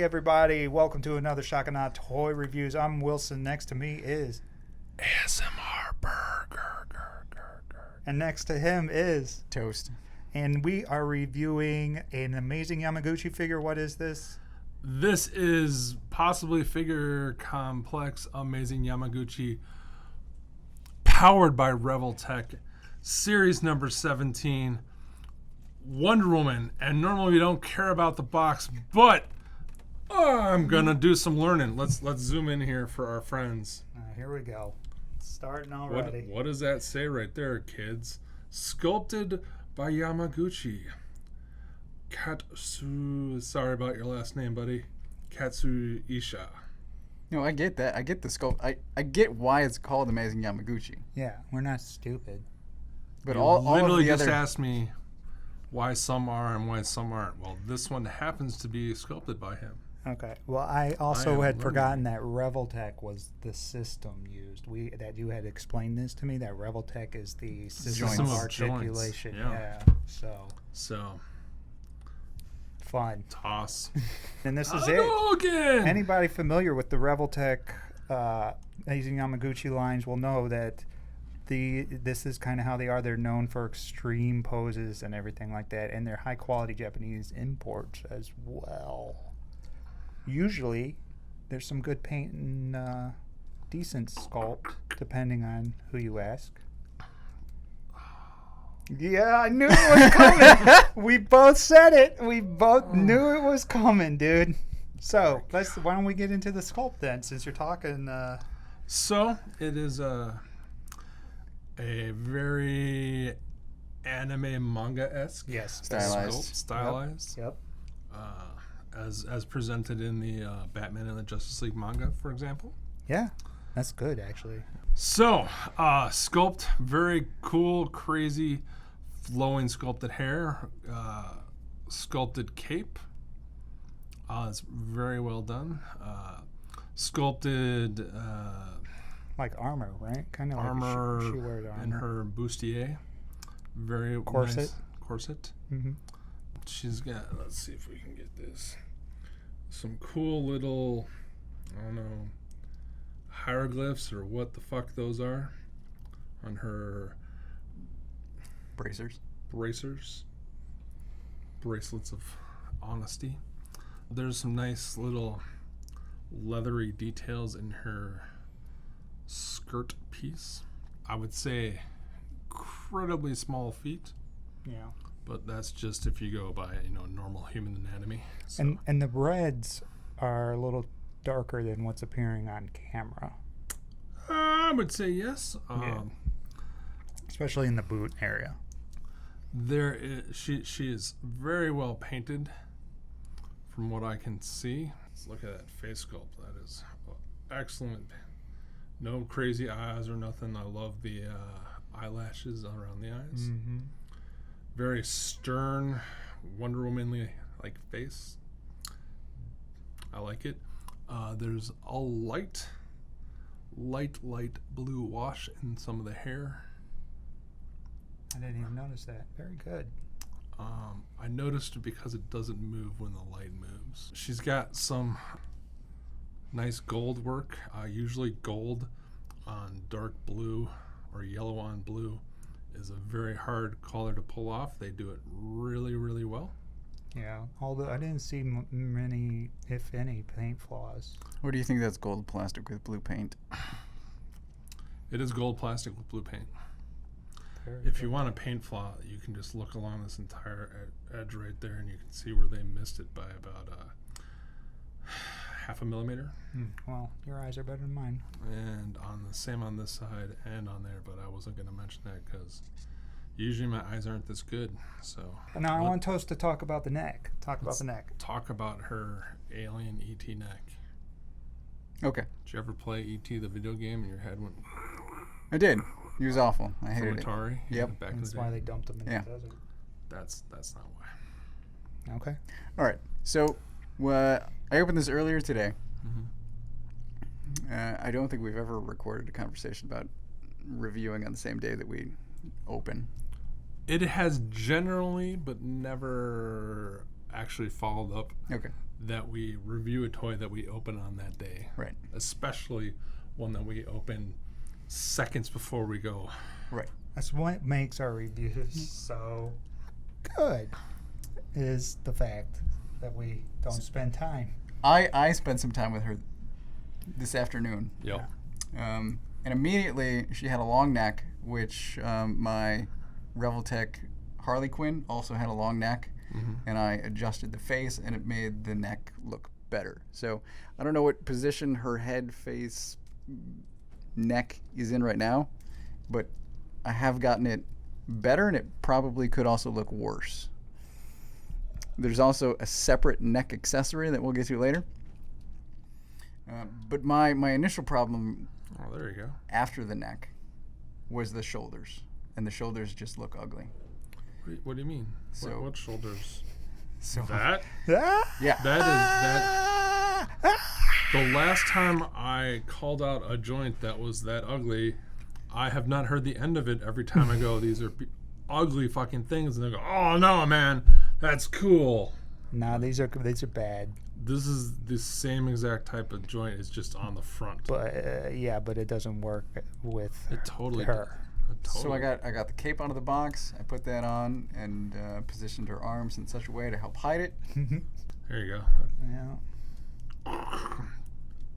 everybody. Welcome to another Shakana Toy Reviews. I'm Wilson. Next to me is ASMR Burger. And next to him is Toast. And we are reviewing an amazing Yamaguchi figure. What is this? This is possibly figure complex amazing Yamaguchi powered by Revoltech series number 17 Wonder Woman. And normally we don't care about the box, but I'm gonna do some learning. Let's zoom in here for our friends. Here we go. Starting already. What does that say right there, kids? Sculpted by Yamaguchi. Katsu, sorry about your last name, buddy. Katsu Isha. No, I get that. I get the sculpt. I get why it's called Amazing Yamaguchi. Yeah, we're not stupid. But You all literally of the just other... asked me why some are and why some aren't. Well, this one happens to be sculpted by him. Okay. Well, I also I am had learning. forgotten that Revoltech was the system used. That you had explained this to me. That Revoltech is the system System of of articulation. joints, yeah. So fun. Toss. And this is it. Again. Anybody familiar with the Revoltech Amazing Yamaguchi lines will know that this is kind of how they are. They're known for extreme poses and everything like that, and they're high quality Japanese imports as well. Usually, there's some good paint and decent sculpt, depending on who you ask. Yeah, I knew it was coming. We both said it. We both knew it was coming, dude. So why don't we get into the sculpt then, since you're talking? So it is a very anime manga-esque. Yes, Stylized. Yep. As presented in the Batman and the Justice League manga, for example. Yeah, that's good actually. So, sculpt, very cool, crazy, flowing sculpted hair, sculpted cape. It's very well done. Sculpted Like armor, right? Kind of armor like she wears armor. in her bustier. Very Corset. nice corset. Mm-hmm. She's got, let's see if we can get this, some cool little, I don't know, hieroglyphs or what the fuck those are on her Bracers. Bracelets of honesty. There's some nice little leathery details in her skirt piece. I would say incredibly small feet. Yeah. But that's just if you go by, normal human anatomy. So. And the reds are a little darker than what's appearing on camera. I would say yes. Yeah. Especially in the boot area. She is very well painted from what I can see. Let's look at that face sculpt. That is excellent. No crazy eyes or nothing. I love the eyelashes around the eyes. Mm-hmm. Very stern, Wonder Woman-y like face. I like it. There's a light blue wash in some of the hair. I didn't even notice that. Very good. I noticed it because it doesn't move when the light moves. She's got some nice gold work. Usually gold on dark blue or yellow on blue is a very hard color to pull off. They do it really, really well. Yeah, although I didn't see many, if any, paint flaws. Or do you think that's gold plastic with blue paint? It is gold plastic with blue paint. Very If good. you want a paint flaw, you can just look along this entire edge right there, and you can see where they missed it by about half a millimeter. Well, your eyes are better than mine. And same on this side and on there, but I wasn't going to mention that because usually my eyes aren't this good. So Now I want Toast to talk about the neck. Talk about her alien ET neck. Okay. Did you ever play ET the video game and your head went I did. He was awful. I from hated it. Atari? Yep. Back in That's the why day. they dumped them in Yeah. the desert. That's not why. Okay. All right. So I opened this earlier today. Mm-hmm. I don't think we've ever recorded a conversation about reviewing on the same day that we open. It has generally, but never actually followed up. Okay. that we review a toy that we open on that day. Right. Especially one that we open seconds before we go. Right. That's what makes our reviews so good, is the fact that we don't spend time. I spent some time with her this afternoon. Yep. And immediately she had a long neck, which my Revoltech Harley Quinn also had a long neck. Mm-hmm. And I adjusted the face, and it made the neck look better. So I don't know what position her head, face, neck is in right now, but I have gotten it better, and it probably could also look worse. There's also a separate neck accessory that we'll get to later. But my initial problem Oh, there you go. after the neck was the shoulders, and the shoulders just look ugly. What do you mean? So- What shoulders? So That? yeah, That is that. The last time I called out a joint that was that ugly, I have not heard the end of it. Every time I go, these are ugly fucking things, and they go, "Oh no, man, that's cool." No, these are bad. This is the same exact type of joint. It's just on the front. But yeah, but it doesn't work with It totally her. So I got the cape out of the box. I put that on and positioned her arms in such a way to help hide it. There you go. Yeah.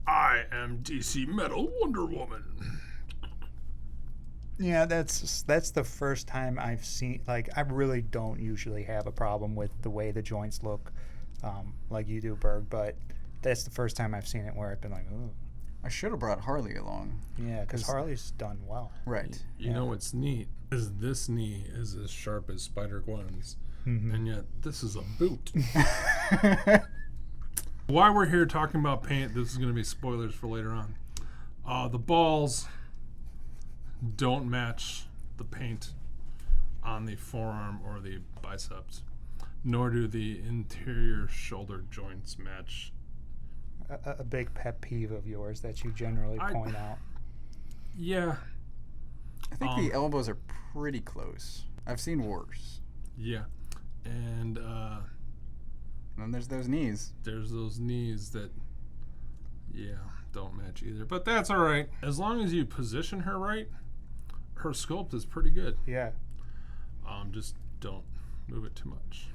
I am DC Metal Wonder Woman. Yeah, that's the first time I've seen, like, I really don't usually have a problem with the way the joints look, like you do, Berg, but that's the first time I've seen it where I've been like, ooh. I should have brought Harley along. Yeah, because Harley's done well. Right. You know what's neat is this knee is as sharp as Spider-Gwen's, and yet this is a boot. Why we're here talking about paint, this is going to be spoilers for later on. The balls don't match the paint on the forearm or the biceps, nor do the interior shoulder joints match. A big pet peeve of yours that you generally point out. Yeah, I think the elbows are pretty close. I've seen worse. yeah. And And then there's those knees. there's those knees that, yeah, don't match either. But that's all right. As long as you position her right, her sculpt is pretty good. Yeah. Just don't move it too much.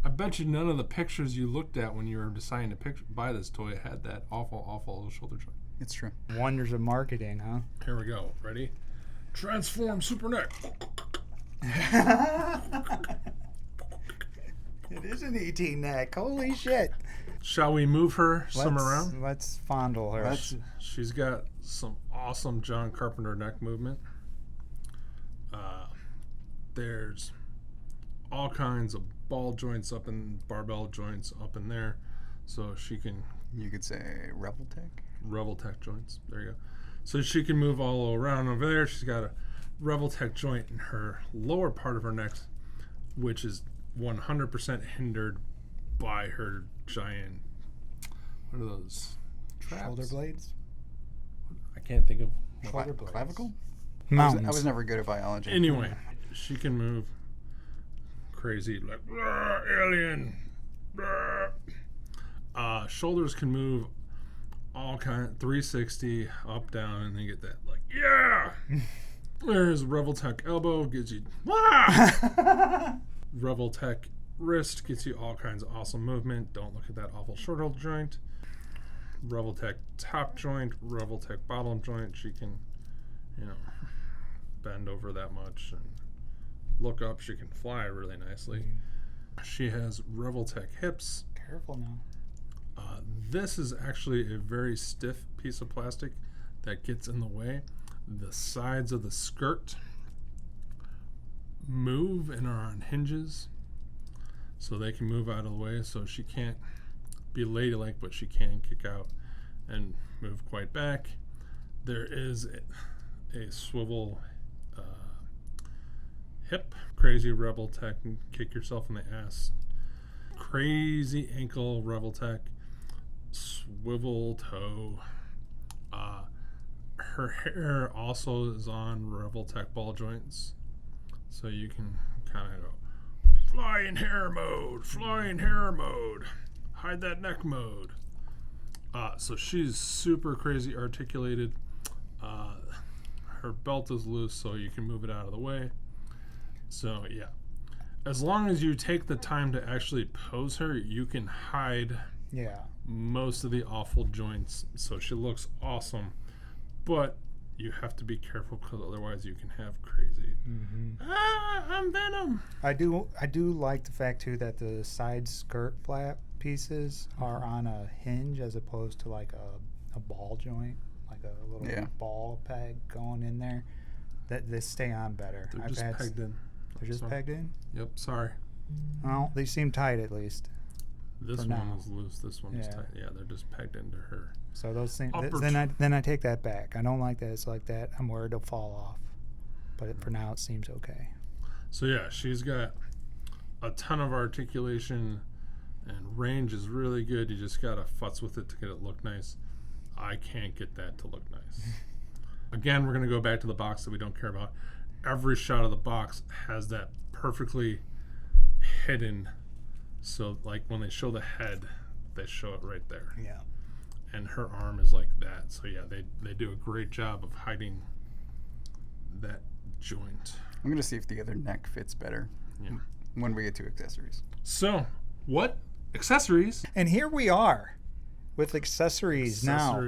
I bet you none of the pictures you looked at when you were deciding to buy this toy had that awful shoulder joint. It's true. Wonders of marketing, huh? Here we go. Ready? Transform Super Neck. It is an ET neck. Holy shit. Shall we move her some Let's- around? Let's fondle her. She's got some awesome John Carpenter neck movement. There's all kinds of ball joints up and barbell joints up in there, so she can You could say Revoltech. Revoltech joints. There you go. So she can move all around over there. She's got a Revoltech joint in her lower part of her neck, which is 100% hindered by her giant. What are those? Traps? Shoulder blades? I can't think of. Shoulder blades. Clavicle? Mountains. I was never good at biology. Anyway, she can move crazy like alien. Shoulders can move all kind 360 up down and then get that like There's Revoltech elbow gives you Revoltech wrist gets you all kinds of awesome movement. Don't look at that awful shoulder joint. Revoltech top joint, Revoltech bottom joint. She can, bend over that much and look up. She can fly really nicely. She has Revoltech hips. Careful now. This is actually a very stiff piece of plastic that gets in the way. The sides of the skirt move and are on hinges, so they can move out of the way. So she can't be ladylike, but she can kick out and move quite back. There is a swivel hip, crazy Revoltech, and kick yourself in the ass. Crazy ankle Revoltech, swivel toe. Her hair also is on Revoltech ball joints, so you can kind of go flying hair mode, hide that neck mode. So she's super crazy articulated. Her belt is loose, so you can move it out of the way. So yeah, as long as you take the time to actually pose her, you can hide most of the awful joints. So she looks awesome, but you have to be careful because otherwise you can have crazy. I'm Venom. I do like the fact too that the side skirt flap pieces are on a hinge as opposed to like a ball joint, like a little ball peg going in there. That they stay on better. They're just pegged in. They're just pegged in? Yep, sorry. Well, they seem tight at least. This one is loose. This one is tight. Yeah, they're just pegged into her. So those things. Then I take that back. I don't like that it's like that. I'm worried it'll fall off. But for now, it seems okay. So yeah, she's got a ton of articulation, and range is really good. You just gotta futz with it to get it look nice. I can't get that to look nice. Again, we're gonna go back to the box that we don't care about. Every shot of the box has that perfectly hidden. So like when they show the head, they show it right there. Yeah. And her arm is like that. So yeah, they do a great job of hiding that joint. I'm going to see if the other neck fits better when we get to accessories. So, what accessories? And here we are with accessories now.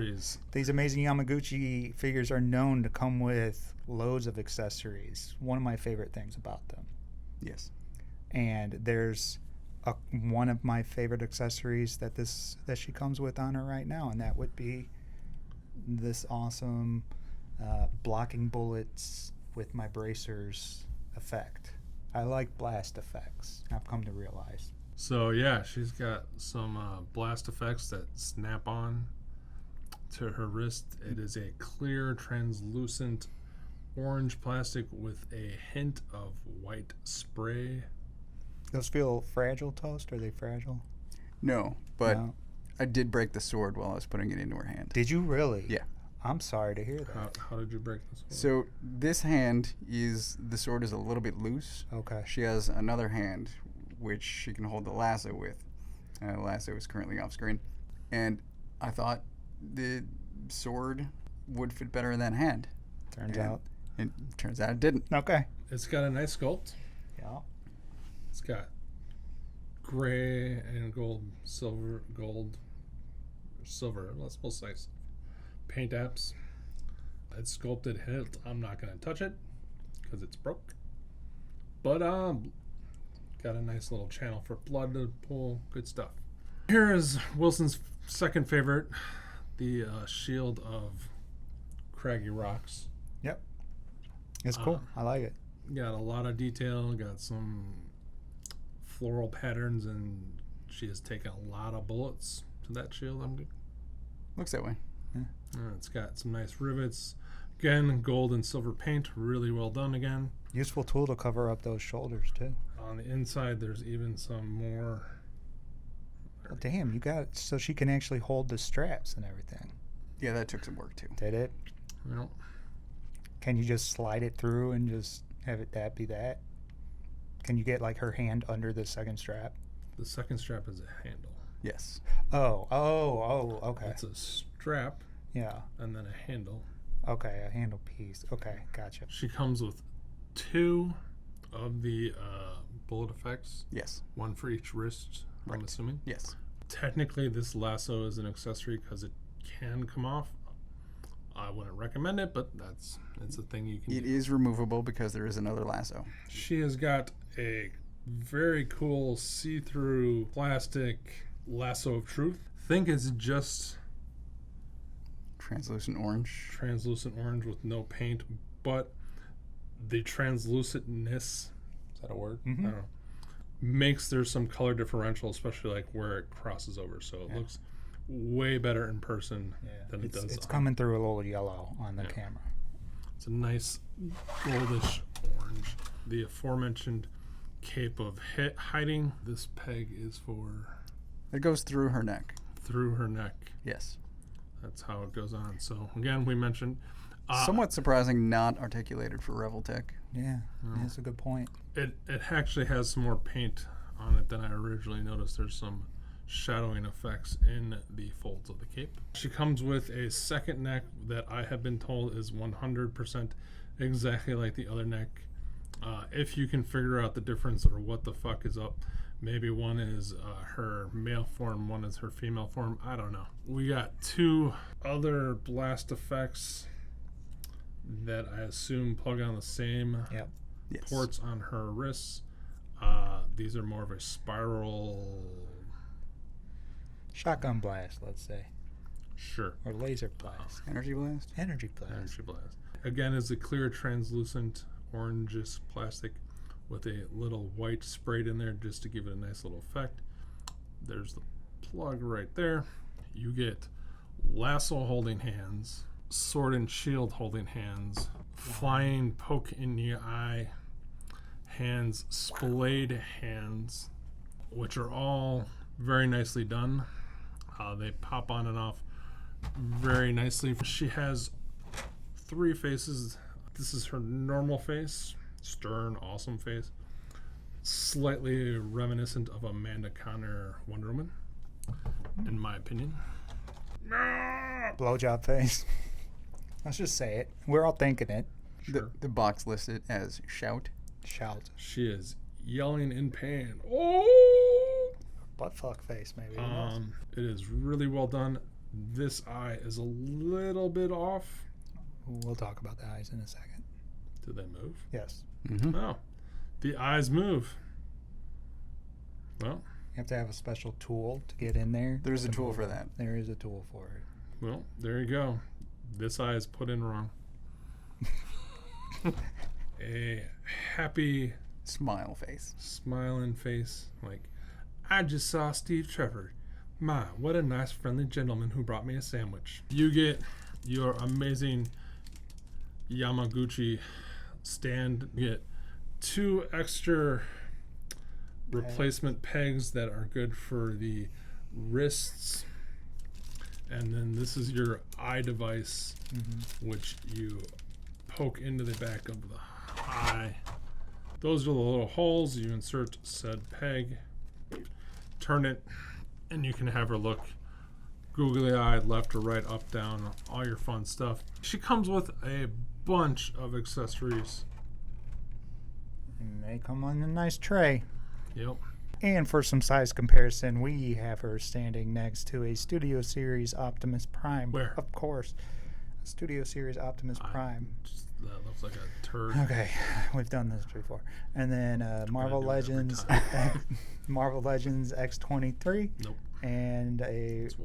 These amazing Yamaguchi figures are known to come with loads of accessories. One of my favorite things about them. Yes. And there's one of my favorite accessories that she comes with on her right now, and that would be this awesome blocking bullets with my bracers effect. I like blast effects, I've come to realize. So yeah, she's got some blast effects that snap on to her wrist. It is a clear, translucent orange plastic with a hint of white spray. Those feel fragile, Toast? Are they fragile? No, but I did break the sword while I was putting it into her hand. Did you really? Yeah. I'm sorry to hear that. How did you break the sword? So this hand the sword is a little bit loose. Okay. She has another hand which she can hold the lasso with. The lasso is currently off screen. And I thought the sword would fit better in that hand. Turns out it didn't. Okay. It's got a nice sculpt. Yeah. It's got gray and silver, let's both say paint apps. It's sculpted hilt. I'm not going to touch it because it's broke. But got a nice little channel for blood to pull. Good stuff. Here is Wilson's second favorite, the shield of Craggy Rocks. Yep. It's cool. I like it. Got a lot of detail. Got some floral patterns, and she has taken a lot of bullets to that shield. Looks that way. It's got some nice rivets. Again, gold and silver paint. Really well done again. Useful tool to cover up those shoulders, too. On the inside, there's even some more. Well, damn, you got it so she can actually hold the straps and everything. Yeah, that took some work, too. Did it? Well, can you just slide it through and just have it be that? Can you get like her hand under the second strap? The second strap is a handle. Yes. Oh, okay. It's a strap. Yeah. And then a handle. Okay, a handle piece. Okay, gotcha. She comes with 2 of the bullet effects. Yes. One for each wrist, right. I'm assuming. Yes. Technically, this lasso is an accessory because it can come off. I wouldn't recommend it, but it's a thing you can do. It is removable because there is another lasso. She has got a very cool see-through plastic lasso of truth. Think it's just translucent orange with no paint, but the translucentness, is that a word? Mm-hmm. I don't know, makes there some color differential, especially like where it crosses over. So it looks way better in person than it does. It's coming through a little yellow on the camera. It's a nice goldish orange. The aforementioned cape of hiding. This peg is for... It goes through her neck. Through her neck. Yes. That's how it goes on. So again, we mentioned... somewhat surprising, not articulated for Revoltech. Yeah, that's a good point. It actually has some more paint on it than I originally noticed. There's some shadowing effects in the folds of the cape. She comes with a second neck that I have been told is 100% exactly like the other neck. If you can figure out the difference or what the fuck is up, maybe one is her male form, one is her female form. I don't know. We got two other blast effects that I assume plug on the same Yep. Yes. ports on her wrists. These are more of a spiral. Shotgun blast, let's say. Sure. Or laser blast. Energy blast. Energy blast. Energy blast. Again, is a clear, translucent, orangish plastic with a little white sprayed in there just to give it a nice little effect. There's the plug right there. You get lasso holding hands, sword and shield holding hands, flying poke in the eye hands, splayed hands, which are all very nicely done. They pop on and off very nicely. She has three faces. This is her normal face, stern, awesome face, slightly reminiscent of Amanda Conner Wonder Woman, in my opinion. Blowjob face. Let's just say it. We're all thinking it. Sure. The box listed as shout. Shout. She is yelling in pain. Oh! Butt fuck face, maybe. Who knows? It is really well done. This eye is a little bit off. We'll talk about the eyes in a second. Did they move? Yes. Mm-hmm. Oh, the eyes move. Well, You have to have a special tool to get in there. There's a to tool move for it. that. There is a tool for it. well, there you go. This eye is put in wrong. A happy Smile face. smiling face, like, I just saw Steve Trevor. My, what a nice friendly gentleman who brought me a sandwich. You get your amazing Yamaguchi stand. You get two extra replacement pegs that are good for the wrists. And then this is your eye device, which you poke into the back of the eye. Those are the little holes. You insert said peg, turn it, and you can have her look googly-eyed, left or right, up, down, all your fun stuff. She comes with a bunch of accessories. And they come on a nice tray. Yep. And for some size comparison, we have her standing next to a Studio Series Optimus Prime. Where? Of course. Studio Series Optimus Prime. That looks like a turd. Okay, we've done this before. And then Marvel do it every Legends, time. Marvel Legends X-23, Nope. and a It's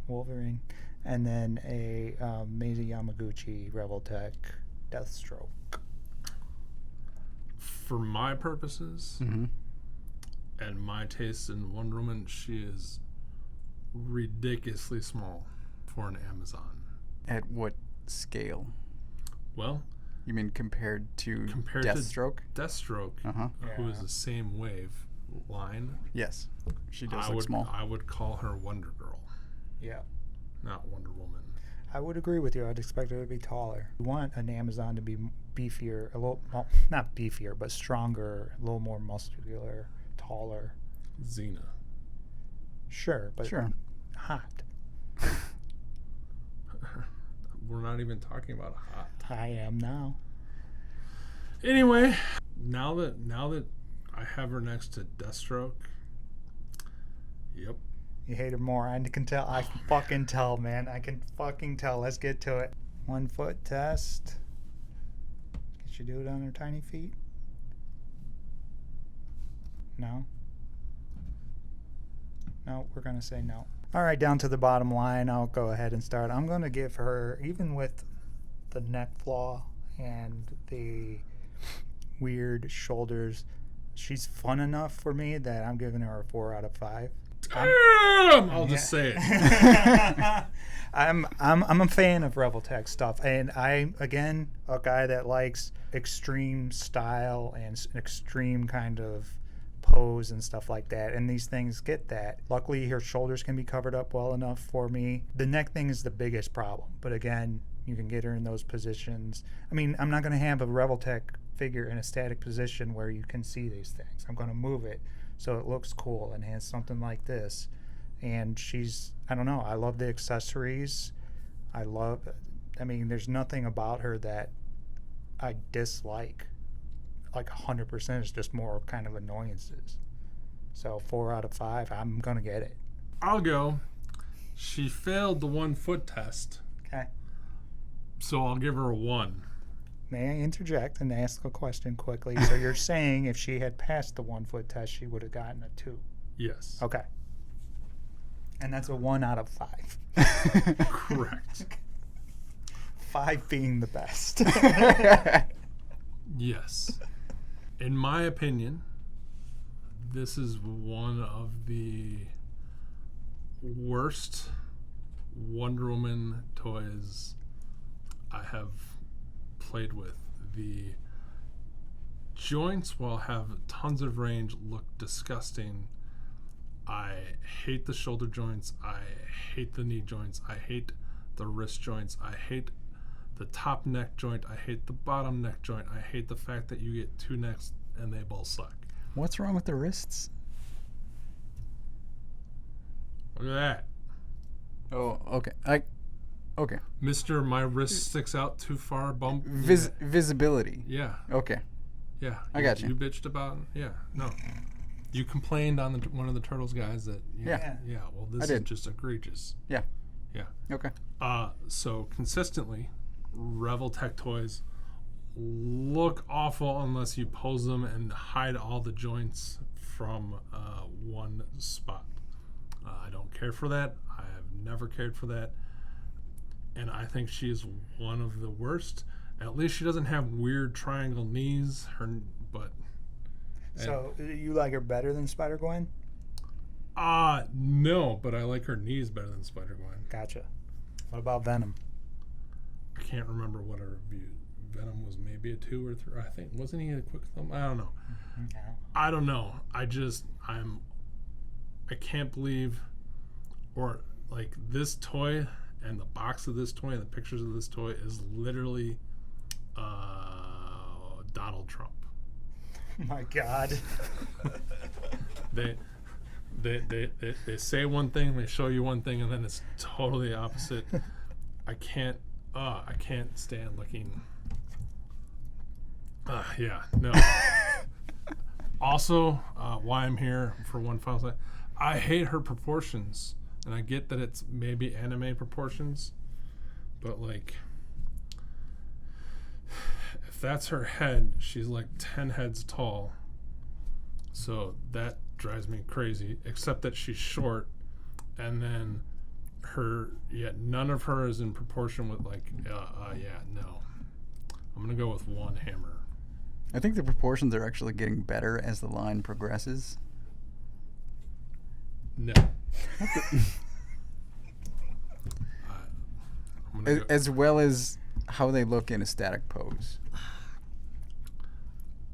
Wolverine, and then a Maisie Yamaguchi Revoltech Deathstroke. For my purposes Mm-hmm. and my taste in Wonder Woman, she is ridiculously small for an Amazon. At what scale? Well, You mean compared to compared Deathstroke? to Deathstroke, Uh-huh. who is Yeah. the same wave line, Yes. She does look would small. I would call her Wonder Girl, Yeah. not Wonder Woman. I would agree with you. I'd expect her to be taller. You want an Amazon to be beefier, a little, well, not beefier, but stronger, a little more muscular, taller. Xena. Sure, but Sure. hot. We're not even talking about hot. I am now. Anyway, now that I have her next to Deathstroke, yep. You hate her more. I can tell. I can fucking tell, man. I can fucking tell. Let's get to it. 1 foot test. Can she do it on her tiny feet? No. No, we're going to say no. All right, down to the bottom line. I'll go ahead and start. I'm going to give her, even with the neck flaw and the weird shoulders, she's fun enough for me that I'm giving her a 4 out of 5. I'll just say it. I'm a fan of Revoltech stuff, and I'm again a guy that likes extreme style and extreme kind of pose and stuff like that, and these things get that. Luckily her shoulders can be covered up well enough for me. The neck thing is the biggest problem, but again, you can get her in those positions. I mean, I'm not going to have a Revoltech figure in a static position where you can see these things. I'm going to move it so it looks cool and has something like this. And I don't know, I love the accessories. I mean, there's nothing about her that I dislike. Like 100%, it's just more kind of annoyances. So 4 out of 5, I'm going to get it. I'll go. She failed the 1 foot test, Okay. so I'll give her a 1. May I interject and ask a question quickly? So you're saying if she had passed the 1 foot test, she would have gotten a 2. Yes. Okay. And that's a 1 out of 5. Correct. 5 being the best. Yes. In my opinion, this is one of the worst Wonder Woman toys I have played with. The joints, while have tons of range, look disgusting. I hate the shoulder joints. I hate the knee joints. I hate the wrist joints. I hate the top neck joint. I hate the bottom neck joint. I hate the fact that you get 2 necks and they both suck. What's wrong with the wrists? Look at that. Oh, okay. Okay. Mister, my wrist sticks out too far. Bump. Visibility. Yeah. Okay. Yeah. I got you. You bitched about. Yeah. No. You complained on one of the Turtles guys that. Yeah. Yeah. Well, this is just egregious. Yeah. Yeah. Okay. So consistently, Revoltech toys look awful unless you pose them and hide all the joints from one spot. I don't care for that. I have never cared for that. And I think she is one of the worst. At least she doesn't have weird triangle knees. So you like her better than Spider-Gwen? No, but I like her knees better than Spider-Gwen. Gotcha. What about Venom? I can't remember what I reviewed. Venom was maybe a 2 or 3. I think wasn't he a quick thumb? I don't know. Yeah. I don't know. I can't believe, or like this toy and the box of this toy and the pictures of this toy is literally Donald Trump. My God. They say one thing, they show you one thing, and then it's totally opposite. I can't stand looking. Yeah, no. Also, why I'm here for one final thing, I hate her proportions, and I get that it's maybe anime proportions, but like, if that's her head, she's like 10 heads tall. So that drives me crazy, except that she's short, and then none of her is in proportion with like, no. I'm gonna go with 1 hammer. I think the proportions are actually getting better as the line progresses. No. As well as how they look in a static pose.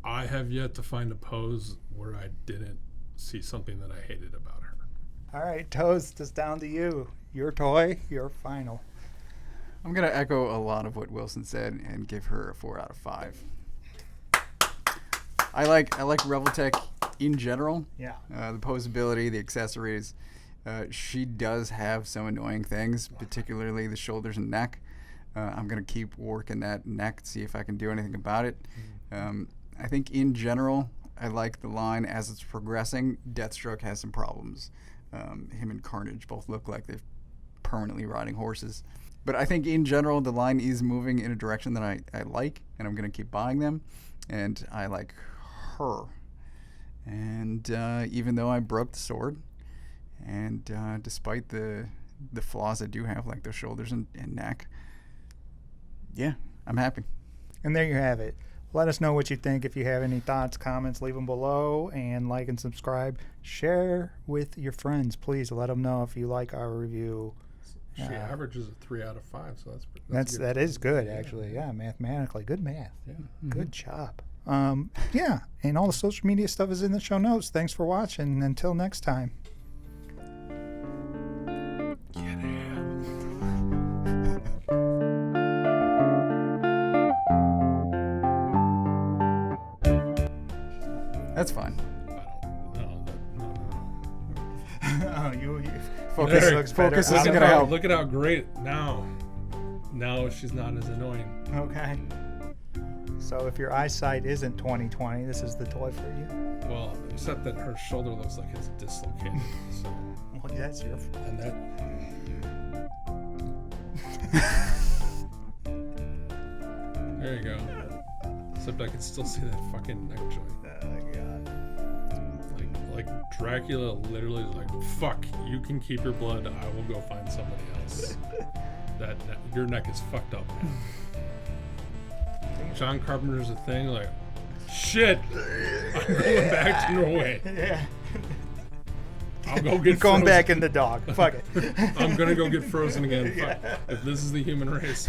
I have yet to find a pose where I didn't see something that I hated about her. All right, Toast, it's down to you. Your toy, your final. I'm going to echo a lot of what Wilson said and give her a 4 out of 5. I like Revoltech in general. Yeah. The posability, the accessories. She does have some annoying things, particularly the shoulders and neck. I'm going to keep working that neck, see if I can do anything about it. I think in general, I like the line as it's progressing. Deathstroke has some problems. Him and Carnage both look like they're permanently riding horses. But I think in general, the line is moving in a direction that I like, and I'm going to keep buying them. And I like her. And even though I broke the sword, and despite the flaws I do have, like the shoulders and neck, yeah, I'm happy. And there you have it. Let us know what you think. If you have any thoughts, comments, leave them below, and like and subscribe. Share with your friends. Please let them know if you like our review. She averages a 3 out of 5, so that is good, actually. Yeah, mathematically. Good math. Yeah. Good job. Yeah, and all the social media stuff is in the show notes. Thanks for watching. Until next time. That's fine. I don't know. Focus There, looks better. focus out isn't of gonna it. help. Look at how great now. Now she's not as annoying. Okay. So if your eyesight isn't 20/20, this is the toy for you. Well, except that her shoulder looks like it's dislocated. So, Well, that's your. and that. There you go. Except I can still see that fucking neck joint. Oh God. Like Dracula literally is like, fuck, you can keep your blood, I will go find somebody else. Your neck is fucked up, man. John Carpenter's a thing, like, shit, I'm going back to Norway. Yeah. I'll go get Going frozen. back in the dog. Fuck it. I'm gonna go get frozen again. Fuck. If this is the human race.